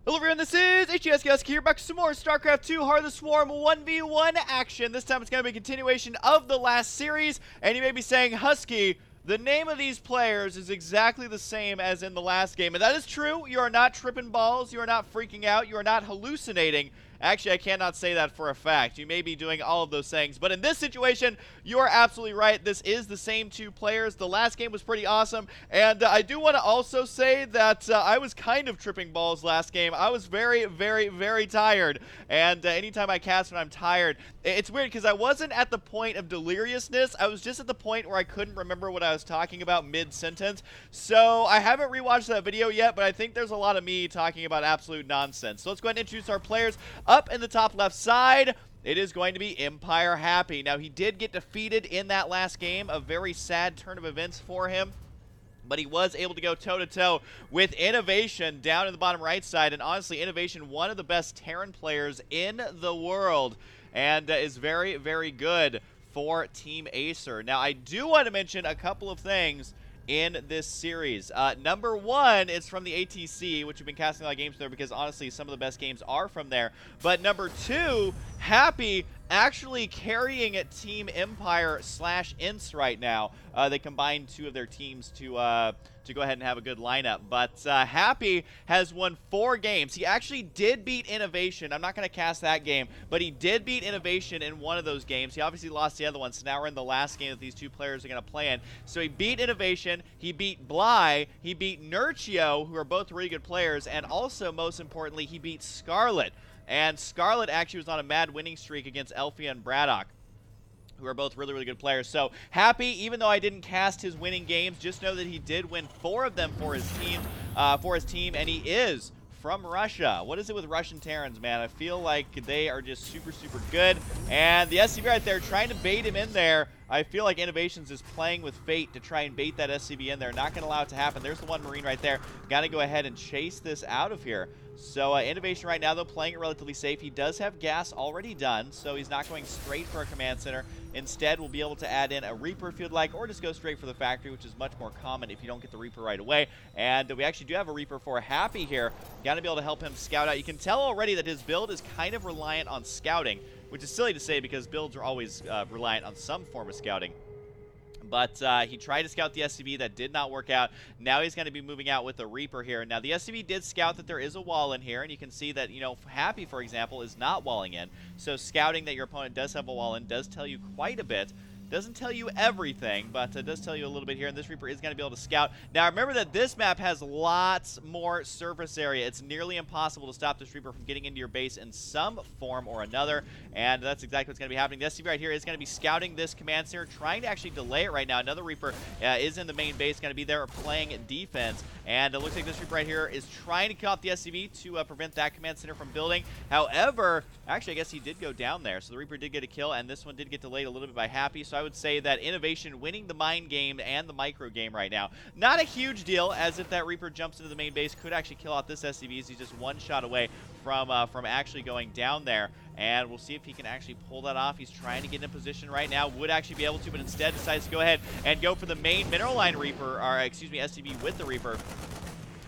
Hello everyone, this is HGSGS here, back to some more StarCraft 2 Heart of the Swarm 1v1 action. This time it's going to be a continuation of the last series, and you may be saying, Husky, the name of these players is exactly the same as in the last game. And that is true. You are not tripping balls, you are not freaking out, you are not hallucinating. Actually, I cannot say that for a fact. You may be doing all of those things, but in this situation, you are absolutely right. This is the same two players. The last game was pretty awesome, and I do want to also say that I was kind of tripping balls last game. I was very, very, very tired, and anytime I cast when I'm tired, it's weird because I wasn't at the point of deliriousness. I was just at the point where I couldn't remember what I was talking about mid-sentence, so I haven't rewatched that video yet, but I think there's a lot of me talking about absolute nonsense. So let's go ahead and introduce our players. Up in the top left side, it is going to be Empire Happy. Now, he did get defeated in that last game, a very sad turn of events for him, but he was able to go toe-to-toe with Innovation down in the bottom right side, and honestly, Innovation, one of the best Terran players in the world, and is very, very good for Team Acer. Now, I do want to mention a couple of things in this series. Number one is from the ATC, which we've been casting a lot of games there because honestly some of the best games are from there. But number two, Happy actually carrying a Team Empire / Ints right now. They combined two of their teams to go ahead and have a good lineup. But Happy has won 4 games. He actually did beat Innovation. I'm not going to cast that game, but he did beat Innovation in one of those games. He obviously lost the other one, so now we're in the last game that these two players are going to play in. So he beat Innovation, he beat Bly, he beat Nurchio, who are both really good players, and also, most importantly, he beat Scarlet. And Scarlet actually was on a mad winning streak against Elfia and Braddock, who are both really, really good players. So Happy, even though I didn't cast his winning games, just know that he did win 4 of them for his team, and he is from Russia. What is it with Russian Terrans, man? I feel like they are just super, super good. And the SCV right there, trying to bait him in there. I feel like Innovations is playing with fate to try and bait that SCV in there. Not going to allow it to happen. There's the one Marine right there. Got to go ahead and chase this out of here. So Innovation right now, though, playing it relatively safe. He does have gas already done, so he's not going straight for a command center. Instead, we'll be able to add in a Reaper if you'd like, or just go straight for the factory, which is much more common if you don't get the Reaper right away. And we actually do have a Reaper for Happy here. Got to be able to help him scout out. You can tell already that his build is kind of reliant on scouting, which is silly to say because builds are always reliant on some form of scouting. But he tried to scout the SCV. That did not work out. Now he's going to be moving out with the Reaper here. Now, the SCV did scout that there is a wall in here, and you can see that, you know, Happy, for example, is not walling in. So scouting that your opponent does have a wall in does tell you quite a bit. Doesn't tell you everything, but it does tell you a little bit here, and this Reaper is going to be able to scout. Now, remember that this map has lots more surface area. It's nearly impossible to stop this Reaper from getting into your base in some form or another, and that's exactly what's going to be happening. The SCV right here is going to be scouting this command center, trying to actually delay it right now. Another Reaper is in the main base, going to be there playing defense, and it looks like this Reaper right here is trying to kill off the SCV to prevent that command center from building. However, actually, I guess he did go down there, so the Reaper did get a kill, and this one did get delayed a little bit by Happy, so I would say that Innovation winning the mine game and the micro game right now. Not a huge deal, as if that Reaper jumps into the main base, could actually kill out this SCV, as he's just one shot away from actually going down there. And we'll see if he can actually pull that off. He's trying to get in position right now. Would actually be able to, but instead decides to go ahead and go for the main mineral line Reaper, or excuse me, SCV with the Reaper.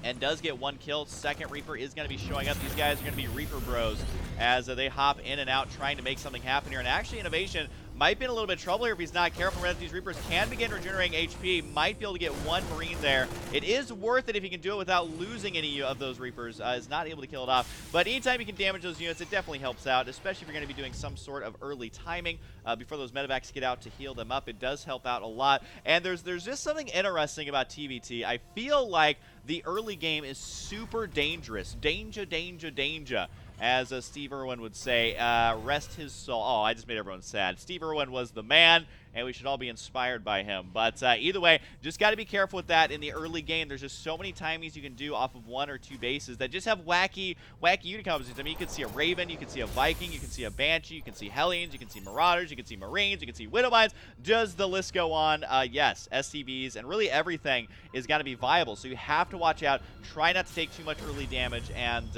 And does get 1 kill. Second Reaper is going to be showing up. These guys are going to be Reaper bros as they hop in and out trying to make something happen here. And actually, Innovation might be in a little bit of trouble here if he's not careful. Remember that these Reapers can begin regenerating HP. Might be able to get 1 Marine there. It is worth it if he can do it without losing any of those Reapers. Is not able to kill it off. But anytime you can damage those units, it definitely helps out, especially if you're going to be doing some sort of early timing before those medevacs get out to heal them up. It does help out a lot. And there's just something interesting about TVT. I feel like the early game is super dangerous. Danger, danger, danger. As Steve Irwin would say, rest his soul. Oh, I just made everyone sad. Steve Irwin was the man, and we should all be inspired by him. But either way, just got to be careful with that in the early game. There's just so many timings you can do off of 1 or 2 bases that just have wacky unit combos. I mean, you can see a Raven, you can see a Viking, you can see a Banshee, you can see Hellions, you can see Marauders, you can see Marines, you can see Widowmines. Does the list go on? Yes, SCVs and really everything is got to be viable. So you have to watch out. Try not to take too much early damage and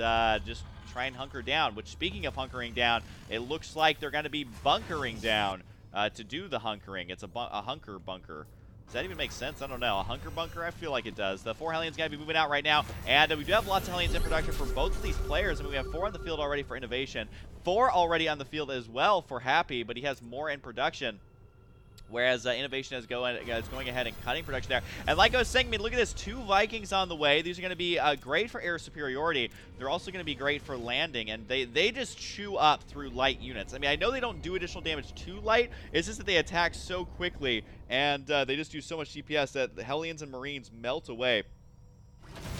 just try and hunker down, which, speaking of hunkering down, it looks like they're going to be bunkering down to do the hunkering. It's a hunker bunker. Does that even make sense? I don't know. A hunker bunker? I feel like it does. The 4 Hellions got to be moving out right now. And we do have lots of Hellions in production for both of these players. I mean, we have 4 on the field already for Innovation. 4 already on the field as well for Happy, but he has more in production. Whereas Innovation is going ahead and cutting production there. And like I was saying, I mean, look at this. 2 Vikings on the way. These are going to be great for air superiority. They're also going to be great for landing. And they just chew up through light units. I mean, I know they don't do additional damage to light. It's just that they attack so quickly. And they just do so much DPS that the Hellions and Marines melt away.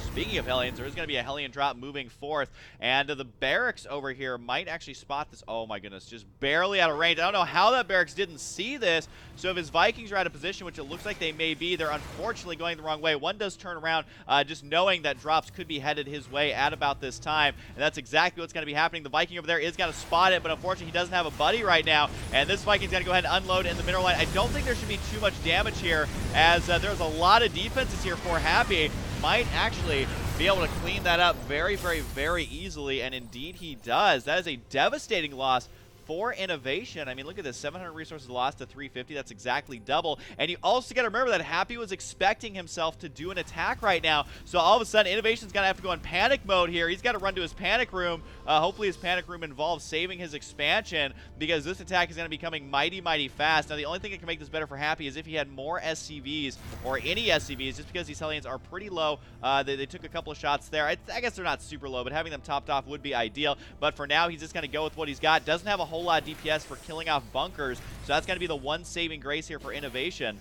Speaking of Hellions, there is going to be a Hellion drop moving forth, and the barracks over here might actually spot this. Oh my goodness, just barely out of range. I don't know how that barracks didn't see this, so if his Vikings are out of position, which it looks like they may be, they're unfortunately going the wrong way. One does turn around, just knowing that drops could be headed his way at about this time, and that's exactly what's going to be happening. The Viking over there is going to spot it, but unfortunately he doesn't have a buddy right now, and this Viking's going to go ahead and unload in the mineral line. I don't think there should be too much damage here, as there's a lot of defenses here for Happy. Might actually be able to clean that up very, very, very easily, and indeed he does. That is a devastating loss for Innovation. I mean, look at this, 700 resources lost to 350. That's exactly double. And you also got to remember that Happy was expecting himself to do an attack right now. So all of a sudden, Innovation's going to have to go in panic mode here. He's got to run to his panic room. Hopefully his panic room involves saving his expansion, because this attack is going to be coming mighty, mighty fast. Now, the only thing that can make this better for Happy is if he had more SCVs, or any SCVs, just because these Hellions are pretty low. They took a couple of shots there. I guess they're not super low, but having them topped off would be ideal. But for now, he's just going to go with what he's got. Doesn't have a whole lot of DPS for killing off bunkers, so that's going to be the one saving grace here for Innovation.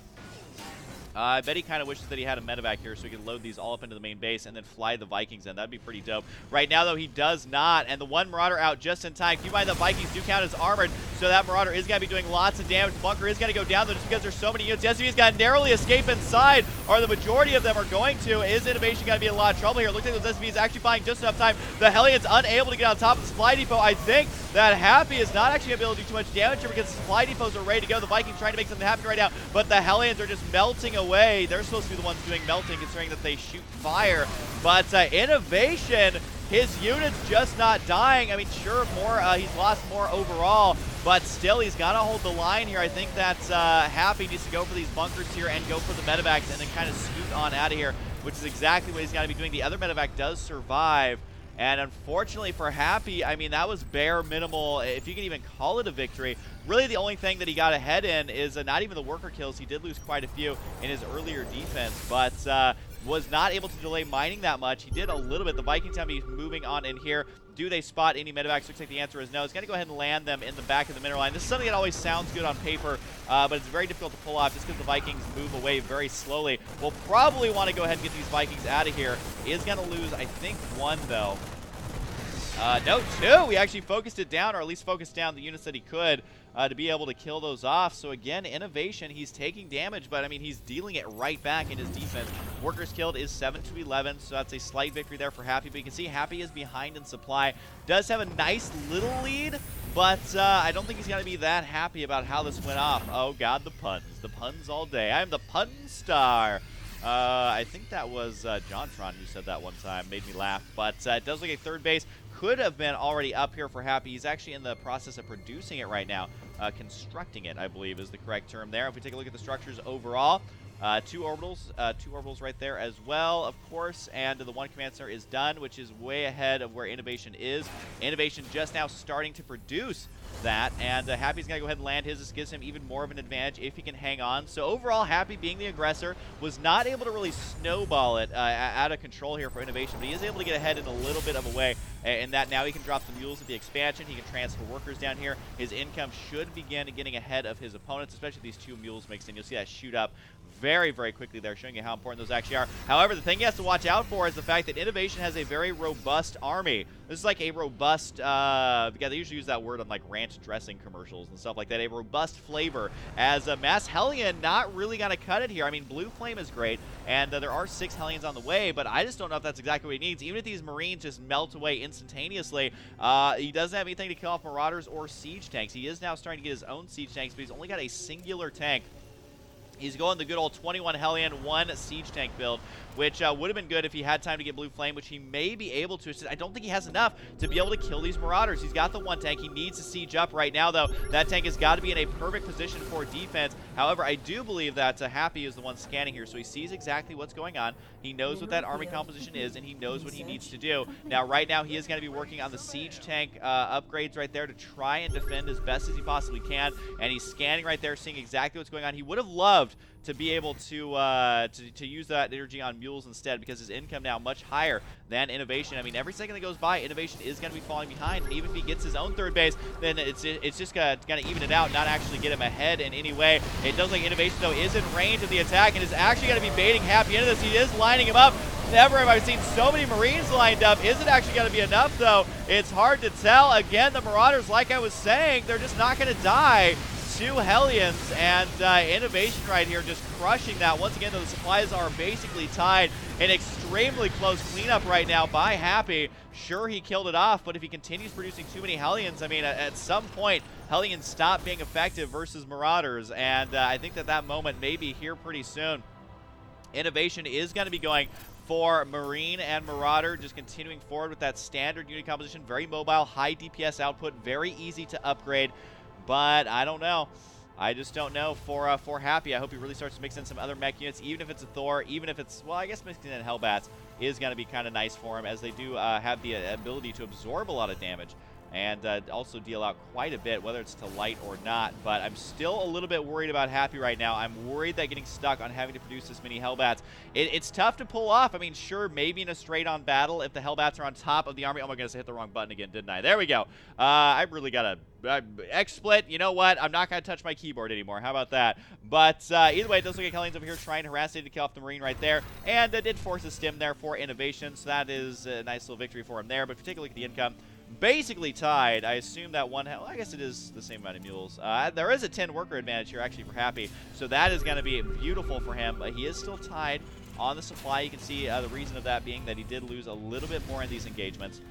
I bet he kind of wishes that he had a medevac here so he could load these all up into the main base and then fly the Vikings in. That'd be pretty dope. Right now, though, he does not, and the one Marauder out just in time. Keep in mind the Vikings do count as armored, so that Marauder is going to be doing lots of damage. Bunker is going to go down, though, just because there's so many units. The SCV's got to narrowly escape inside, or the majority of them are going to. Is Innovation going to be in a lot of trouble here? Looks like those SCVs actually buying just enough time. The Hellions unable to get on top of the supply depot. I think that Happy is not actually going to be able to do too much damage here, because the supply depots are ready to go. The Vikings trying to make something happen right now, but the Hellions are just melting away. They're supposed to be the ones doing melting, considering that they shoot fire. But Innovation, his unit's just not dying. I mean, sure, he's lost more overall, but still, he's got to hold the line here. I think that's Happy needs to go for these bunkers here and go for the medevacs and then kind of scoot on out of here, which is exactly what he's got to be doing. The other medevac does survive. And unfortunately for Happy, I mean, that was bare minimal, if you can even call it a victory. Really, the only thing that he got ahead in is not even the worker kills. He did lose quite a few in his earlier defense, but was not able to delay mining that much. He did a little bit. The Vikings have to be moving on in here. Do they spot any medevacs? Looks like the answer is no. He's going to go ahead and land them in the back of the mineral line. This is something that always sounds good on paper, but it's very difficult to pull off just because the Vikings move away very slowly. We'll probably want to go ahead and get these Vikings out of here. He is going to lose, I think, 1, though. No, 2. We actually focused it down, or at least focused down the units that he could to be able to kill those off. So again, Innovation, he's taking damage, but I mean, he's dealing it right back in his defense. Workers killed is 7-11, so that's a slight victory there for Happy. But you can see Happy is behind in supply. Does have a nice little lead, but I don't think he's going to be that happy about how this went off. Oh God, the puns all day. I am the pun star. I think that was Jontron who said that one time. Made me laugh. But it does look like third base could have been already up here for Happy. He's actually in the process of producing it right now. Constructing it, I believe, is the correct term there. If we take a look at the structures overall, two orbitals right there as well, of course, and the one command center is done, which is way ahead of where Innovation is. Innovation just now starting to produce that, and Happy's going to go ahead and land his. This gives him even more of an advantage if he can hang on. So overall, Happy, being the aggressor, was not able to really snowball it out of control here for Innovation, but he is able to get ahead in a little bit of a way, in that now he can drop the mules at the expansion. He can transfer workers down here. His income should begin getting ahead of his opponents, especially these 2 mules mixed in. You'll see that shoot up very, very quickly there, showing you how important those actually are. However, the thing he has to watch out for is the fact that Innovation has a very robust army. This is like a robust, yeah, they usually use that word on like ranch dressing commercials and stuff like that, a robust flavor, as a Mass Hellion not really going to cut it here. I mean, Blue Flame is great, and there are 6 Hellions on the way, but I just don't know if that's exactly what he needs. Even if these Marines just melt away instantaneously, he doesn't have anything to kill off Marauders or Siege Tanks. He is now starting to get his own Siege Tanks, but he's only got a singular tank. He's going the good old 21 Hellion, 1 Siege Tank build, which would have been good if he had time to get Blue Flame, which he may be able to. I don't think he has enough to be able to kill these Marauders. He's got the 1 tank. He needs to siege up right now, though. That tank has got to be in a perfect position for defense. However, I do believe that Happy is the one scanning here, so he sees exactly what's going on. He knows what that army composition is, and he knows what he needs to do. Now, right now, he is going to be working on the siege tank upgrades right there to try and defend as best as he possibly can, and he's scanning right there, seeing exactly what's going on. He would have loved to be able to use that energy on mules instead, because his income now much higher than Innovation. I mean, every second that goes by, Innovation is going to be falling behind, and even if he gets his own third base, then it's just going to even it out, not actually get him ahead in any way. It does like Innovation, though, is in range of the attack and is actually going to be baiting Happy into this. He is lining him up. Never have I seen so many Marines lined up. Is it actually going to be enough, though? It's hard to tell. Again, the Marauders, like I was saying, they're just not going to die. 2 Hellions, and Innovation right here just crushing that. Once again, though, the supplies are basically tied. An extremely close cleanup right now by Happy. Sure, he killed it off, but if he continues producing too many Hellions, I mean, at some point, Hellions stop being effective versus Marauders, and I think that moment may be here pretty soon. Innovation is going to be going for Marine and Marauder, just continuing forward with that standard unit composition. Very mobile, high DPS output, very easy to upgrade. But I don't know. I just don't know for Happy. I hope he really starts to mix in some other mech units, even if it's a Thor, even if it's, well, I guess mixing in Hellbats is going to be kind of nice for him, as they do have the ability to absorb a lot of damage and also deal out quite a bit, whether it's to light or not. But I'm still a little bit worried about Happy right now. I'm worried that getting stuck on having to produce this many Hellbats, it's tough to pull off. I mean, sure, maybe in a straight-on battle, if the Hellbats are on top of the army. Oh my goodness, I hit the wrong button again, didn't I? There we go. I really got to X-split. You know what? I'm not going to touch my keyboard anymore. How about that? But either way, it does look like Hellions over here trying to harass it to kill off the Marine right there. And did force a stim there for Innovation, so that is a nice little victory for him there. But particularly the income, basically tied. I assume that one, well, I guess it is the same amount of mules. There is a 10 worker advantage here actually for Happy, so that is going to be beautiful for him, but he is still tied on the supply. You can see the reason of that being that he did lose a little bit more in these engagements.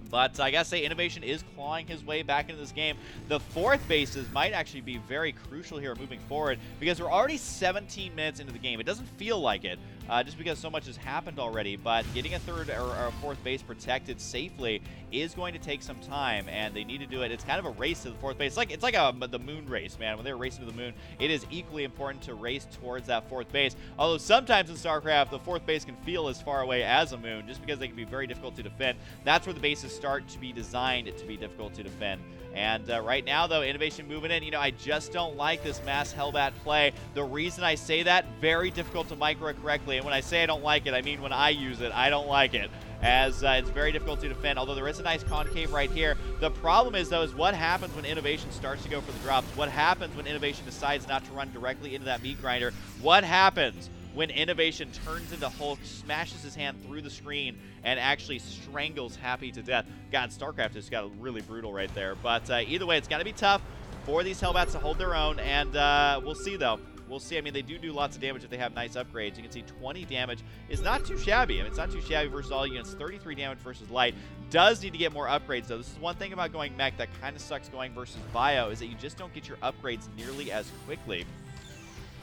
But I gotta say, Innovation is clawing his way back into this game. The 4th bases might actually be very crucial here moving forward, because we're already 17 minutes into the game. It doesn't feel like it, just because so much has happened already, but getting a 3rd or a 4th base protected safely is going to take some time, and they need to do it. It's kind of a race to the 4th base. It's like the moon race, man. When they're racing to the moon, it is equally important to race towards that 4th base. Although sometimes in StarCraft, the 4th base can feel as far away as a moon, just because they can be very difficult to defend. That's where the bases start to be designed to be difficult to defend. And right now, though, Innovation moving in. You know, I just don't like this mass Hellbat play. The reason I say that, very difficult to micro it correctly. And when I say I don't like it, I mean when I use it, I don't like it, as it's very difficult to defend, although there is a nice concave right here. The problem is, though, is what happens when Innovation starts to go for the drops? What happens when Innovation decides not to run directly into that meat grinder? What happens when Innovation turns into Hulk, smashes his hand through the screen, and actually strangles Happy to death? God, StarCraft just got really brutal right there. But either way, it's got to be tough for these Hellbats to hold their own, and we'll see, though. We'll see. I mean, they do lots of damage if they have nice upgrades. You can see 20 damage is not too shabby. I mean, it's not too shabby versus all units. 33 damage versus light. Does need to get more upgrades, though. This is one thing about going mech that kind of sucks going versus bio, is that you just don't get your upgrades nearly as quickly.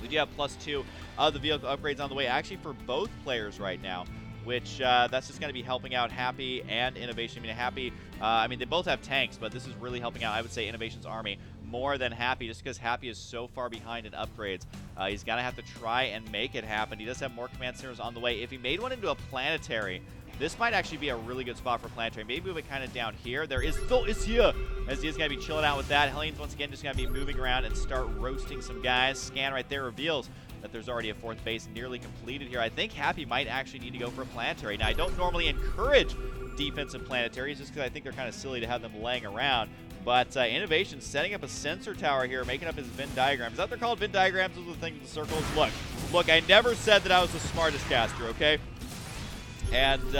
We do have +2 of the vehicle upgrades on the way, actually, for both players right now, which that's just going to be helping out Happy and Innovation. I mean, Happy, I mean, they both have tanks, but this is really helping out, I would say, Innovation's army more than Happy, just because Happy is so far behind in upgrades. He's going to have to try and make it happen. He does have more command centers on the way. If he made one into a planetary, this might actually be a really good spot for planetary. Maybe move it kind of down here. There is Thor is here, as he is going to be chilling out with that. Hellions, once again, just going to be moving around and start roasting some guys. Scan right there reveals that there's already a 4th base nearly completed here. I think Happy might actually need to go for a planetary. Now, I don't normally encourage defensive planetaries, just because I think they're kind of silly to have them laying around. But Innovation setting up a sensor tower here, making up his Venn diagrams. Is that what they're called? Venn diagrams? Those are the things with the circles? Look, I never said that I was the smartest caster, okay? And,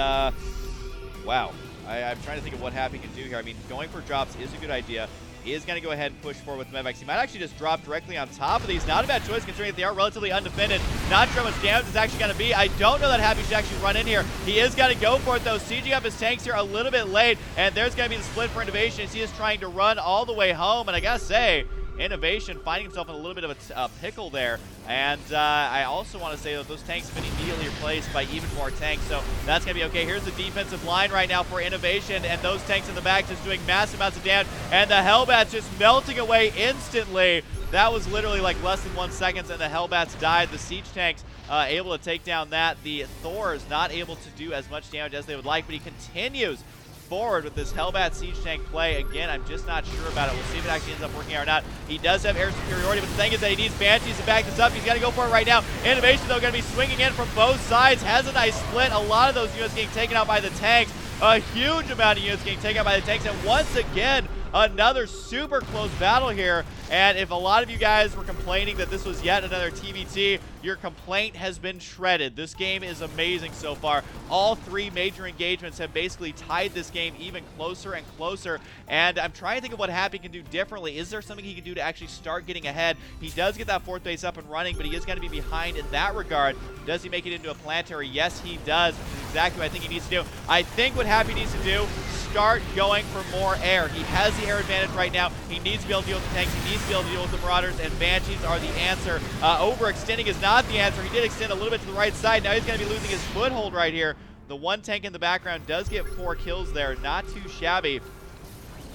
wow. I'm trying to think of what Happy can do here. I mean, going for drops is a good idea. He is going to go ahead and push forward with Mevax. He might actually just drop directly on top of these. Not a bad choice, considering that they are relatively undefended. Not sure how much damage it's actually going to be. I don't know that Happy should actually run in here. He is going to go for it, though. Sieging up his tanks here a little bit late. And there's going to be the split for Innovation as he is trying to run all the way home. And I got to say, Innovation finding himself in a little bit of a pickle there. And I also want to say that those tanks have been immediately replaced by even more tanks, so that's going to be okay. Here's the defensive line right now for Innovation, and those tanks in the back just doing massive amounts of damage, and the Hellbats just melting away instantly That was literally like less than 1 second, and the Hellbats died. The siege tanks able to take down that. The Thors not able to do as much damage as they would like, but he continues forward with this Hellbat siege tank play. Again, I'm just not sure about it. We'll see if it actually ends up working out or not. He does have air superiority, but the thing is that he needs Banshees to back this up. He's got to go for it right now. Innovation, though, going to be swinging in from both sides. Has a nice split. A lot of those units getting taken out by the tanks. A huge amount of units getting taken out by the tanks. And once again, another super close battle here. And if a lot of you guys were complaining that this was yet another TVT, your complaint has been shredded. This game is amazing so far. All three major engagements have basically tied this game even closer and closer. And I'm trying to think of what Happy can do differently. Is there something he can do to actually start getting ahead? He does get that fourth base up and running, but he is going to be behind in that regard. Does he make it into a planetary? Yes, he does, which is exactly what I think he needs to do. I think what Happy needs to do, start going for more air. He has the air advantage right now. He needs to be able to deal with the tanks. He needs to be able to deal with the Marauders, and Banshees are the answer. Overextending is not the answer. He did extend a little bit to the right side. Now he's going to be losing his foothold right here. The one tank in the background does get 4 kills there. Not too shabby.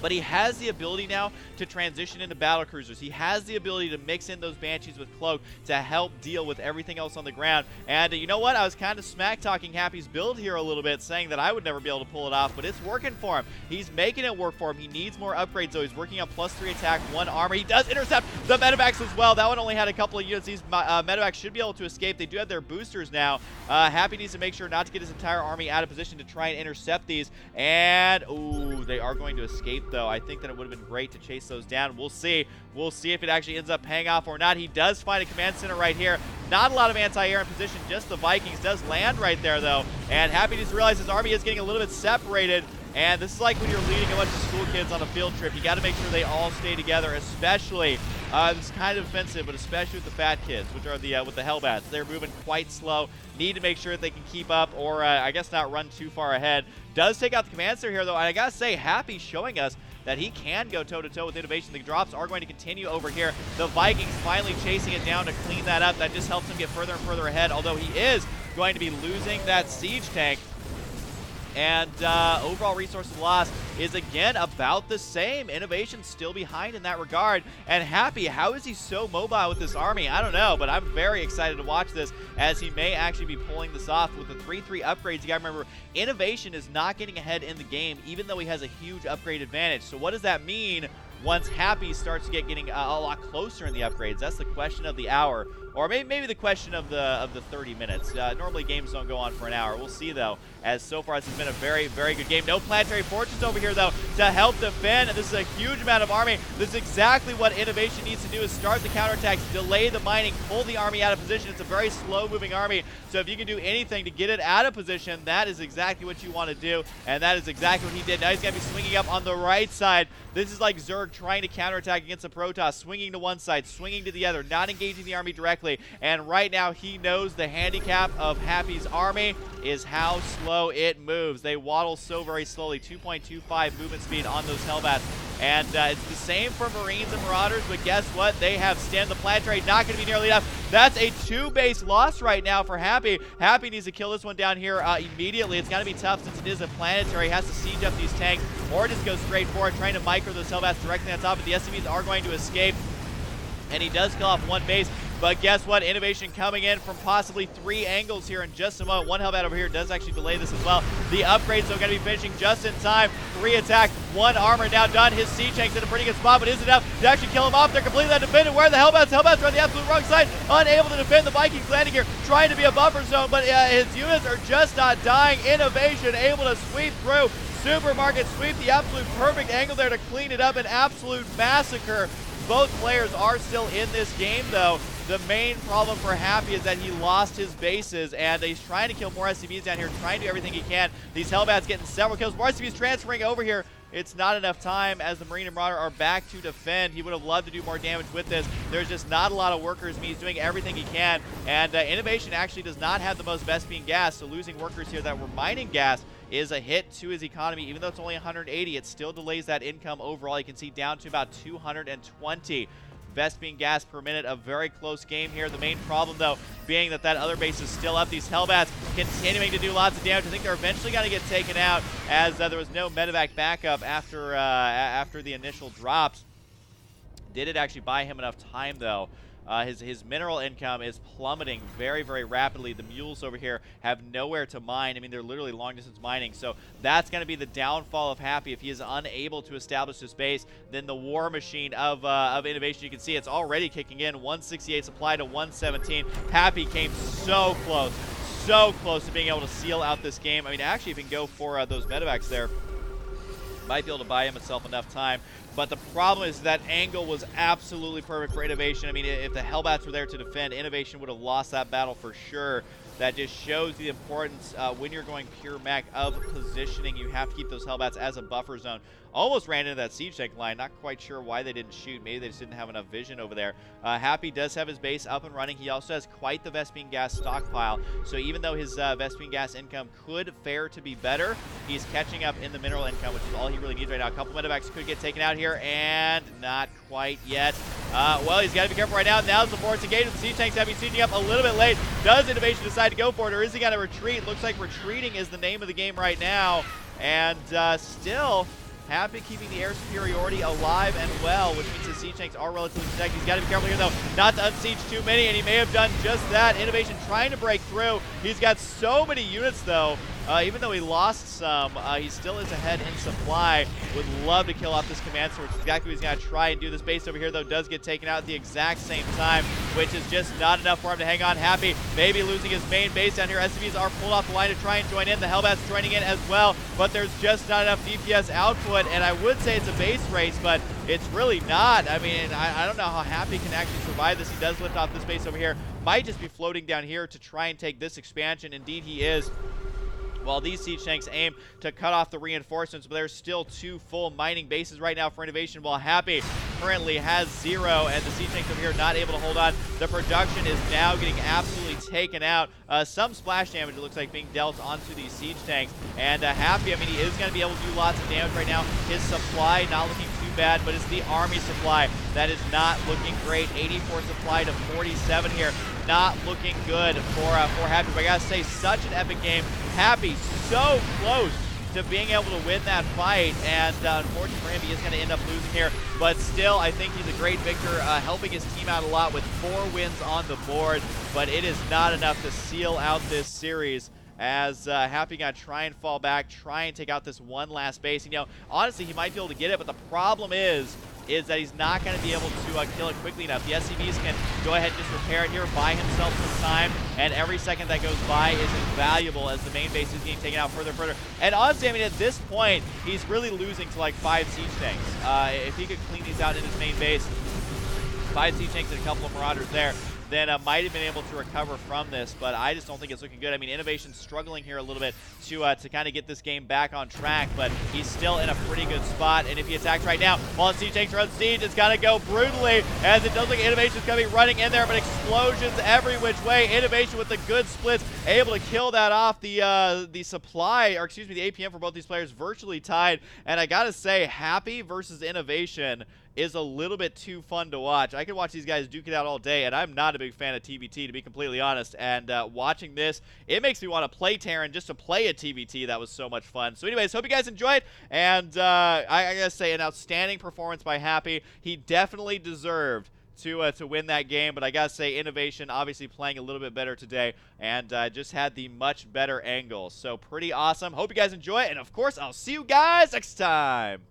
But he has the ability now to transition into battle cruisers. He has the ability to mix in those Banshees with Cloak to help deal with everything else on the ground. And you know what? I was kind of smack-talking Happy's build here a little bit, saying that I would never be able to pull it off, but it's working for him. He's making it work for him. He needs more upgrades, though. He's working on +3 attack, 1 armor. He does intercept the medevacs as well. That one only had a couple of units. These medevacs should be able to escape. They do have their boosters now. Happy needs to make sure not to get his entire army out of position to try and intercept these. And, ooh, they are going to escape, though. I think that it would have been great to chase those down. We'll see. We'll see if it actually ends up paying off or not. He does find a command center right here. Not a lot of anti-air in position. Just the Vikings. Does land right there, though. And Happy needs to realize his army is getting a little bit separated. And this is like when you're leading a bunch of school kids on a field trip. You got to make sure they all stay together, especially, it's kind of offensive, but especially with the fat kids, which are the with the Hellbats. They're moving quite slow. Need to make sure that they can keep up, or I guess not run too far ahead. Does take out the command center here, though. And I got to say, Happy showing us that he can go toe-to-toe with Innovation. The drops are going to continue over here. The Vikings finally chasing it down to clean that up. That just helps him get further and further ahead, although he is going to be losing that siege tank. And overall resources lost is again about the same. Innovation still behind in that regard. And Happy, how is he so mobile with this army? I don't know, but I'm very excited to watch this, as he may actually be pulling this off with the 3-3 upgrades. You gotta remember, Innovation is not getting ahead in the game, even though he has a huge upgrade advantage. So what does that mean once Happy starts to getting a lot closer in the upgrades? That's the question of the hour. Or maybe the question of the 30 minutes. Normally games don't go on for an hour. We'll see, though, as so far this has been a very, very good game. No planetary fortress over here, though, to help defend. This is a huge amount of army. This is exactly what Innovation needs to do, is start the counterattacks, delay the mining, pull the army out of position. It's a very slow-moving army, so if you can do anything to get it out of position, that is exactly what you want to do, and that is exactly what he did. Now he's going to be swinging up on the right side. This is like Zerg trying to counterattack against the Protoss, swinging to one side, swinging to the other, not engaging the army directly. And right now he knows the handicap of Happy's army is how slow it moves. They waddle so very slowly, 2.25 movement speed on those Hellbats. And it's the same for Marines and Marauders, but guess what? They have stemmed the planetary. Not going to be nearly enough. That's a 2-base loss right now for Happy. Happy needs to kill this one down here immediately. It's going to be tough since it is a planetary. He has to siege up these tanks or just go straight for it, trying to micro those Hellbats directly on top. But the SCVs are going to escape. And he does kill off 1 base. But guess what? Innovation coming in from possibly 3 angles here in just a moment. 1 Hellbat over here does actually delay this as well. The upgrades are going to be finishing just in time. 3 attack, 1 armor now done. His siege tank's in a pretty good spot, but is it enough to actually kill him off? They're completely undefended. Where are the Hellbats? Hellbats are on the absolute wrong side. Unable to defend. The Vikings landing here, trying to be a buffer zone, but his units are just not dying. Innovation able to sweep through. Supermarket sweep, the absolute perfect angle there to clean it up. An absolute massacre. Both players are still in this game, though. The main problem for Happy is that he lost his bases, and he's trying to kill more SCVs down here, trying to do everything he can. These Hellbats getting several kills. More SCVs transferring over here. It's not enough time as the Marine and Marauder are back to defend. He would have loved to do more damage with this. There's just not a lot of workers. He's doing everything he can, and Innovation actually does not have the most Vespene gas, so losing workers here that were mining gas is a hit to his economy. Even though it's only 180, it still delays that income overall. You can see down to about 220 Vespene gas per minute. A very close game here. The main problem, though, being that other base is still up. These Hellbats continuing to do lots of damage. I think they're eventually going to get taken out, as there was no medevac backup after the initial drops. Did it actually buy him enough time, though? His mineral income is plummeting very, very rapidly. The mules over here have nowhere to mine. I mean, they're literally long-distance mining. So that's going to be the downfall of Happy. If he is unable to establish his base, then the war machine of innovation, you can see it's already kicking in. 168 supply to 117. Happy came so close to being able to seal out this game. I mean, actually, if he can go for those medevacs there, might be able to buy himself enough time. But the problem is that angle was absolutely perfect for Innovation. I mean, if the Hellbats were there to defend, Innovation would have lost that battle for sure. That just shows the importance when you're going pure mech of positioning. You have to keep those Hellbats as a buffer zone. Almost ran into that siege tank line. Not quite sure why they didn't shoot. Maybe they just didn't have enough vision over there. Happy does have his base up and running. He also has quite the Vespene gas stockpile. So even though his Vespene gas income could fare to be better, he's catching up in the mineral income, which is all he really needs right now. A couple medevacs could get taken out here, and not quite yet. Well, he's got to be careful right now. Now's the force engage with the siege tanks. Happy sieging up a little bit late. Does Innovation decide to go for it, or is he going to retreat? Looks like retreating is the name of the game right now. And still Happy keeping the air superiority alive and well, which means his siege tanks are relatively protected. He's got to be careful here, though, not to unsiege too many, and he may have done just that. Innovation trying to break through. He's got so many units, though. Even though he lost some, he still is ahead in supply. Would love to kill off this command sword, which is exactly what he's going to try and do. This base over here, though, does get taken out at the exact same time, which is just not enough for him to hang on. Happy maybe losing his main base down here. SCVs are pulled off the line to try and join in. The Hellbats joining in as well, but there's just not enough DPS output, and I would say it's a base race, but it's really not. I mean, I don't know how Happy can actually survive this. He does lift off this base over here. Might just be floating down here to try and take this expansion. Indeed, he is. While these siege tanks aim to cut off the reinforcements, but there's still 2 full mining bases right now for Innovation, while Happy currently has 0, and the siege tanks over here not able to hold on. The production is now getting absolutely taken out. Some splash damage, it looks like, being dealt onto these siege tanks, and Happy, I mean, he is going to be able to do lots of damage right now. His supply not looking too bad, but it's the army supply that is not looking great. 84 supply to 47 here. Not looking good for Happy, but I gotta say, such an epic game. Happy so close to being able to win that fight, and unfortunately for him, he is going to end up losing here, but still, I think he's a great victor, helping his team out a lot with 4 wins on the board, but it is not enough to seal out this series, as Happy gonna try and fall back, try and take out this one last base. And, you know, honestly, he might be able to get it, but the problem is that he's not going to be able to kill it quickly enough. The SCVs can go ahead and just repair it here, buy himself some time, and every second that goes by is invaluable as the main base is getting taken out further and further. And honestly, I mean, at this point, he's really losing to like 5 siege tanks. If he could clean these out in his main base, 5 siege tanks and a couple of marauders there, then might have been able to recover from this, but I just don't think it's looking good. I mean, Innovation's struggling here a little bit to kind of get this game back on track, but he's still in a pretty good spot, and if he attacks right now, while siege tanks are on siege, it's got to go brutally, as it does look like Innovation's going to be running in there, but explosions every which way. Innovation with the good splits, able to kill that off. The supply, or excuse me, the APM for both these players virtually tied, and I gotta say, Happy versus Innovation is a little bit too fun to watch. I could watch these guys duke it out all day, and I'm not a big fan of TVT, to be completely honest. And watching this, it makes me want to play Terran just to play a TVT. That was so much fun. So anyways, hope you guys enjoyed. And I gotta say, an outstanding performance by Happy. He definitely deserved to win that game, but I gotta say, Innovation obviously playing a little bit better today, and just had the much better angles. So pretty awesome. Hope you guys enjoy it, and of course, I'll see you guys next time.